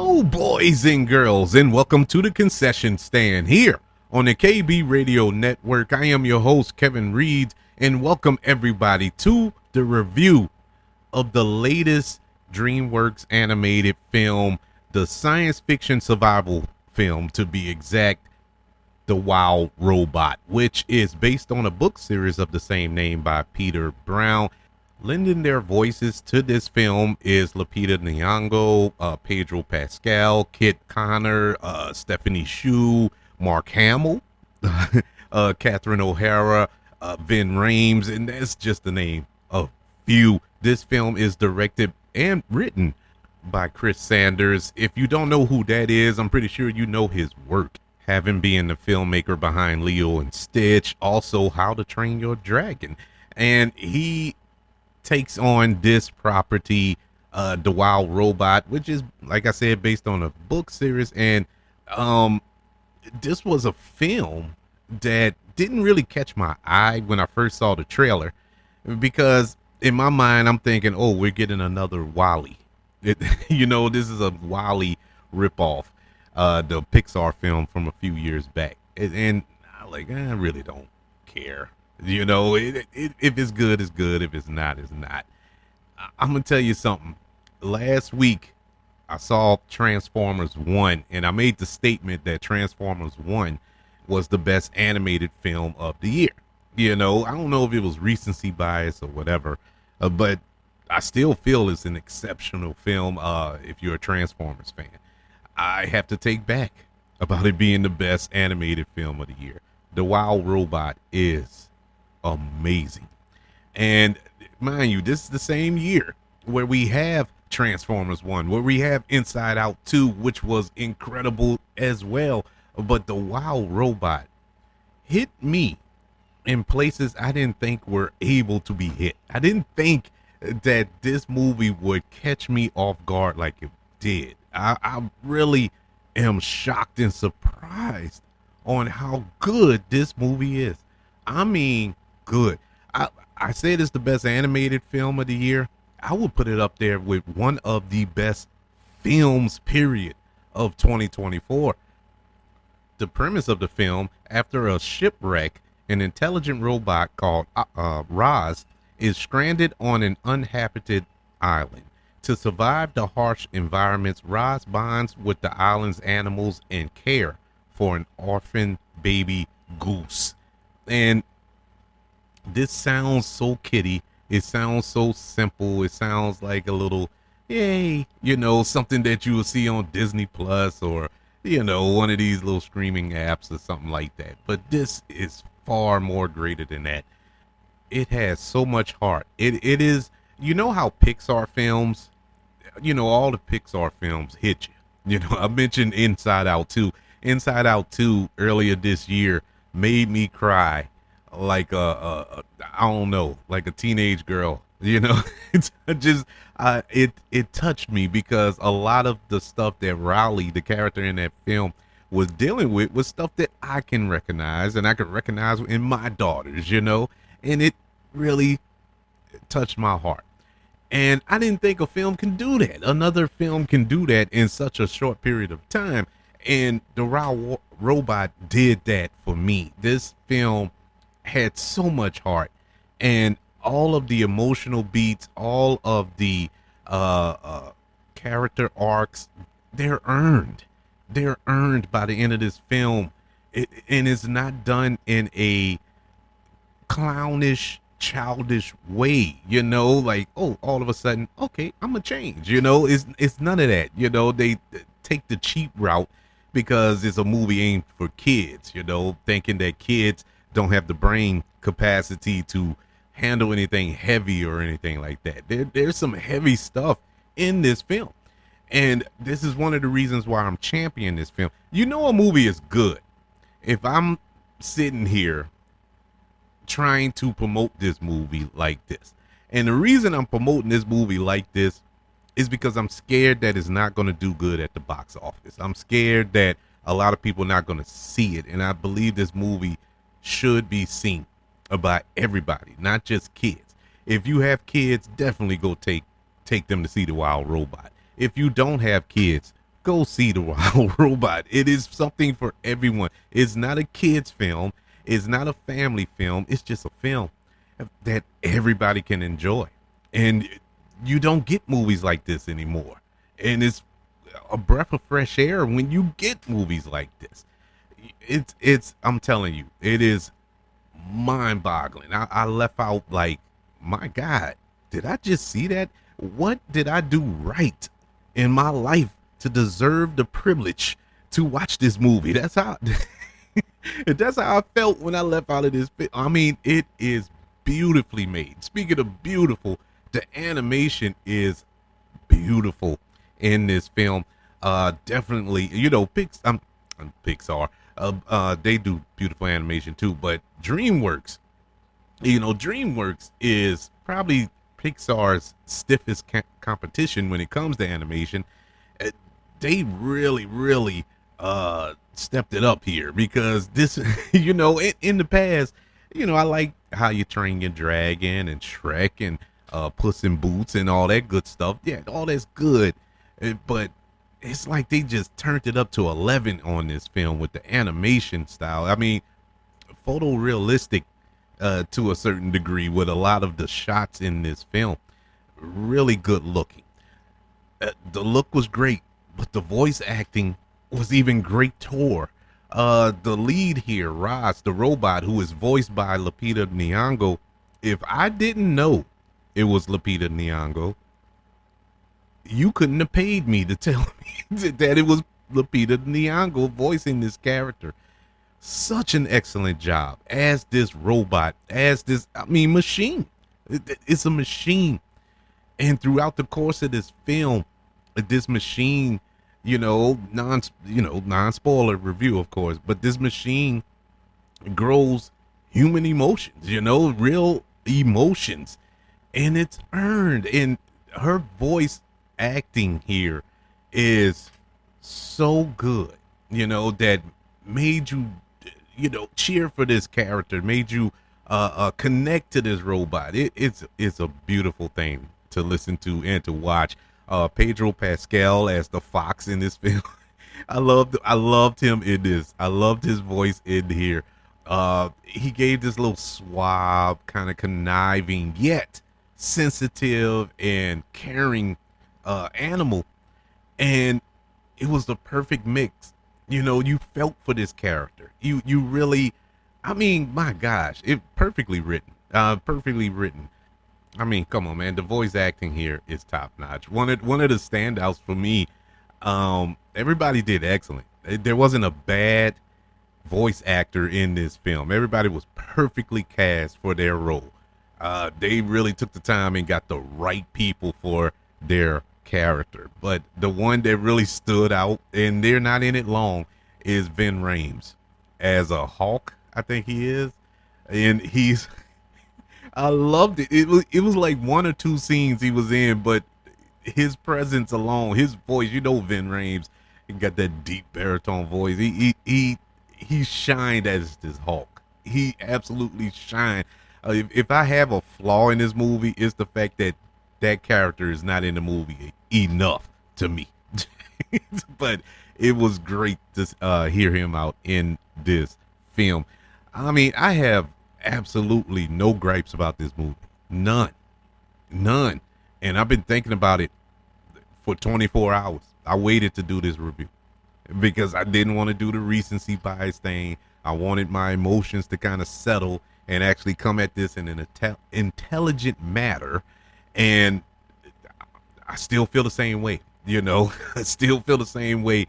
Hello, boys and girls, and welcome to the concession stand here on the KB Radio Network. I am your host, Kevin Reed, and welcome everybody to the review of the latest DreamWorks animated film, the science fiction survival film, to be exact, The Wild Robot, which is based on a book series of the same name by Peter Brown. Lending their voices to this film is Lupita Nyong'o, Pedro Pascal, Kit Connor, Stephanie Hsu, Mark Hamill, Catherine O'Hara, Vin Rames, and that's just the name of few. This film is directed and written by Chris Sanders. If you don't know who that is, I'm pretty sure you know his work, having been the filmmaker behind Leo and Stitch, also How to Train Your Dragon. And he takes on this property, The Wild Robot, which is, like I said, based on a book series. And this was a film that didn't really catch my eye when I first saw the trailer, because in my mind, I'm thinking, oh, we're getting another Wall-E. This is a Wall-E ripoff, the Pixar film from a few years back. And I really don't care. If it's good, it's good. If it's not, it's not. I'm going to tell you something. Last week, I saw Transformers 1, and I made the statement that Transformers 1 was the best animated film of the year. I don't know if it was recency bias or whatever, but I still feel it's an exceptional film if you're a Transformers fan. I have to take back about it being the best animated film of the year. The Wild Robot is amazing. And mind you, this is the same year where we have Transformers 1, where we have Inside Out 2, which was incredible as well. But The Wild Robot hit me in places I didn't think were able to be hit. I didn't think that this movie would catch me off guard like it did. I really am shocked and surprised on how good this movie is. I mean, good. I said it's the best animated film of the year. I would put it up there with one of the best films, period, of 2024. The premise of the film: after a shipwreck, an intelligent robot called Roz is stranded on an uninhabited island. To survive the harsh environments, Roz bonds with the island's animals and care for an orphan baby goose. And this sounds so kiddie. It sounds so simple. It sounds like a little, yay, something that you will see on Disney Plus or, one of these little streaming apps or something like that. But this is far more greater than that. It has so much heart. It is, how Pixar films, all the Pixar films hit you. I mentioned Inside Out 2. Inside Out 2 earlier this year made me cry like I don't know, like a teenage girl. It's just it touched me because a lot of the stuff that Raleigh, the character in that film, was dealing with was stuff that I can recognize, and I can recognize in my daughters, and it really touched my heart. And I didn't think a film can do that. Another film can do that in such a short period of time. And The Wild Robot did that for me. This film had so much heart, and all of the emotional beats, all of the character arcs, they're earned. They're earned by the end of this film. And it's not done in a clownish, childish way, like, oh, all of a sudden, okay, I'm gonna change. It's none of that. They take the cheap route because it's a movie aimed for kids, thinking that kids don't have the brain capacity to handle anything heavy or anything like that. There's some heavy stuff in this film, and this is one of the reasons why I'm championing this film. A movie is good if I'm sitting here trying to promote this movie like this. And the reason I'm promoting this movie like this is because I'm scared that it's not going to do good at the box office. I'm scared that a lot of people are not going to see it, and I believe this movie should be seen by everybody, not just kids. If you have kids, definitely go take them to see The Wild Robot. If you don't have kids, go see The Wild Robot. It is something for everyone. It's not a kid's film. It's not a family film. It's just a film that everybody can enjoy. And you don't get movies like this anymore. And it's a breath of fresh air when you get movies like this. It's I'm telling you, it is mind-boggling. I left out like, my God, did I just see that? What did I do right in my life to deserve the privilege to watch this movie? That's how that's how I felt when I left out of this. I mean, it is beautifully made. Speaking of beautiful, the animation is beautiful in this film. Definitely, Pixar. They do beautiful animation too, but DreamWorks is probably Pixar's stiffest competition when it comes to animation. They really stepped it up here, because this, in the past, I like How You Train Your Dragon and Shrek and Puss in Boots and all that good stuff. Yeah, all that's good, but it's like they just turned it up to 11 on this film with the animation style. I mean, photorealistic to a certain degree with a lot of the shots in this film. Really good looking. The look was great, but the voice acting was even greater. The lead here, Roz, the robot, who is voiced by Lupita Nyong'o. If I didn't know it was Lupita Nyong'o, you couldn't have paid me to tell me that it was Lupita Nyong'o voicing this character. Such an excellent job as this robot, machine. It's a machine. And throughout the course of this film, this machine, non-spoiler review, of course, but this machine grows human emotions, real emotions, and it's earned. And her voice acting here is so good, that made you, cheer for this character, made you connect to this robot. It's a beautiful thing to listen to and to watch. Pedro Pascal as the fox in this film. I loved him in this. I loved his voice in here. He gave this little suave, kind of conniving yet sensitive and caring animal, and it was the perfect mix. You felt for this character. You really, my gosh, it perfectly written. Perfectly written. Come on, man. The voice acting here is top notch. One of the standouts for me. Everybody did excellent. There wasn't a bad voice actor in this film. Everybody was perfectly cast for their role. They really took the time and got the right people for their character. But the one that really stood out, and they're not in it long, is Vin Rames as a Hawk. I think he is, and he's. I loved it. It was like one or two scenes he was in, but his presence alone, his voice, Vin Rames, he got that deep baritone voice. He shined as this Hawk. He absolutely shined. If I have a flaw in this movie, it's the fact that that character is not in the movie enough to me. But it was great to hear him out in this film. I have absolutely no gripes about this movie. None. And I've been thinking about it for 24 hours. I waited to do this review because I didn't want to do the recency bias thing. I wanted my emotions to kind of settle and actually come at this in an intelligent manner. And I still feel the same way, I still feel the same way.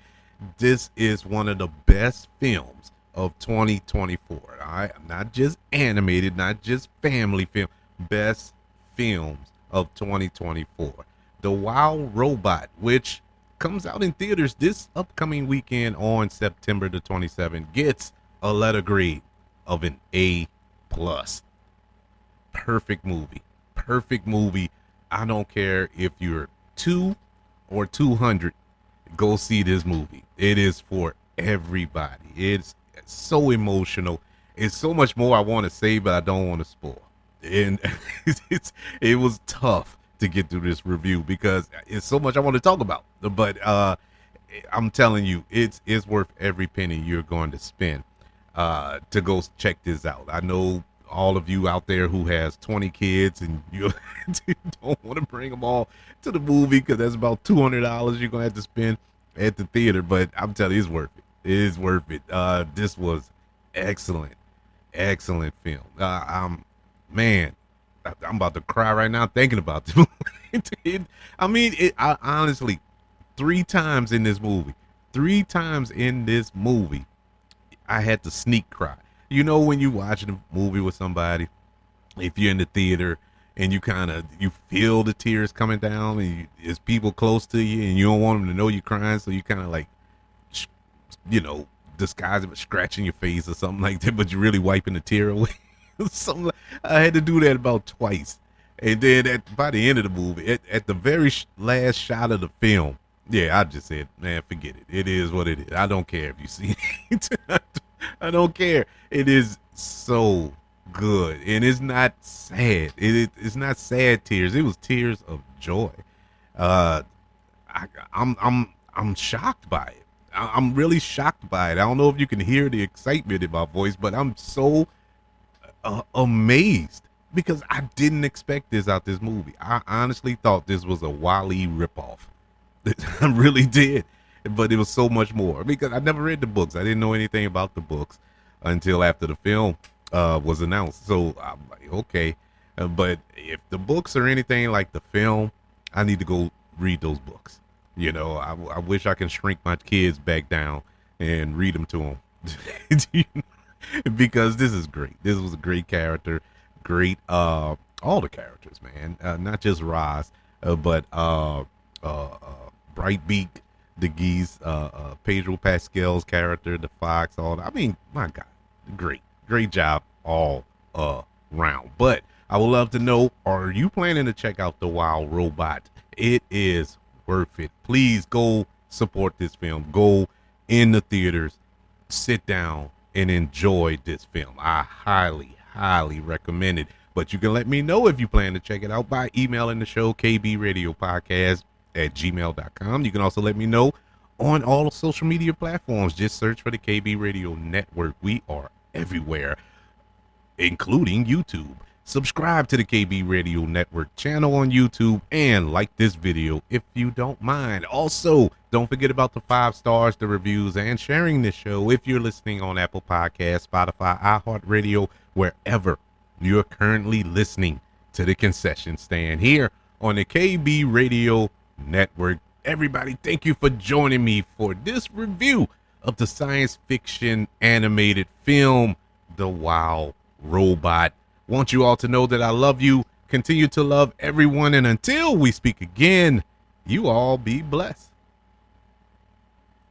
This is one of the best films of 2024. All right, not just animated, not just family film, best films of 2024. The Wild Robot, which comes out in theaters this upcoming weekend on September the 27th, gets a letter grade of an A+. Perfect movie. I don't care if you're 2 or 200, go see this movie. It is for everybody. It's so emotional. It's so much more I want to say, but I don't want to spoil. And it was tough to get through this review because it's so much I want to talk about. But I'm telling you, it's worth every penny you're going to spend to go check this out. I know all of you out there who has 20 kids and you don't want to bring them all to the movie because that's about $200 you're gonna have to spend at the theater. But I'm telling you, it's worth it. It is worth it. This was excellent, excellent film. Man, I'm about to cry right now thinking about this movie. I honestly, three times in this movie, I had to sneak cry. You know, when you watching a movie with somebody, if you're in the theater and you feel the tears coming down, and there's people close to you, and you don't want them to know you're crying, so you kind of like, you know, disguise it with scratching your face or something like that, but you're really wiping the tear away. Something I had to do that about twice, and then by the end of the movie, at the very last shot of the film, yeah, I just said, man, forget it. It is what it is. I don't care if you see it. I don't care. It is so good, and it's not sad. It's not sad tears. It was tears of joy. Uh, I'm shocked by it. I'm really shocked by it. I don't know if you can hear the excitement in my voice, but I'm so amazed because I didn't expect this out this movie. I honestly thought this was a Wall-E ripoff. I really did, but it was so much more because I never read the books. I didn't know anything about the books until after the film was announced. So I'm like, okay, but if the books are anything like the film, I need to go read those books. You know, I wish I can shrink my kids back down and read them to them. Because this is great. This was a great character, great all the characters, man. Not just Roz, but Brightbeak, the geese, Pedro Pascal's character, the fox, all that. I mean, my God, great job all around. But I would love to know, are you planning to check out The Wild Robot? It is worth it. Please go support this film. Go in the theaters, sit down, and enjoy this film. I highly recommend it. But you can let me know if you plan to check it out by emailing the show, kbradiopodcast@gmail.com. You can also let me know on all social media platforms. Just search for the KB Radio Network. We are everywhere, including YouTube. Subscribe to the KB Radio Network channel on YouTube and like this video if you don't mind. Also, don't forget about the 5 stars, the reviews, and sharing this show if you're listening on Apple Podcasts, Spotify, iHeartRadio, wherever you're currently listening to the concession stand here on the KB Radio Network. Everybody, thank you for joining me for this review of the science fiction animated film, The Wild Robot. Want you all to know that I love you, continue to love everyone, and until we speak again, you all be blessed.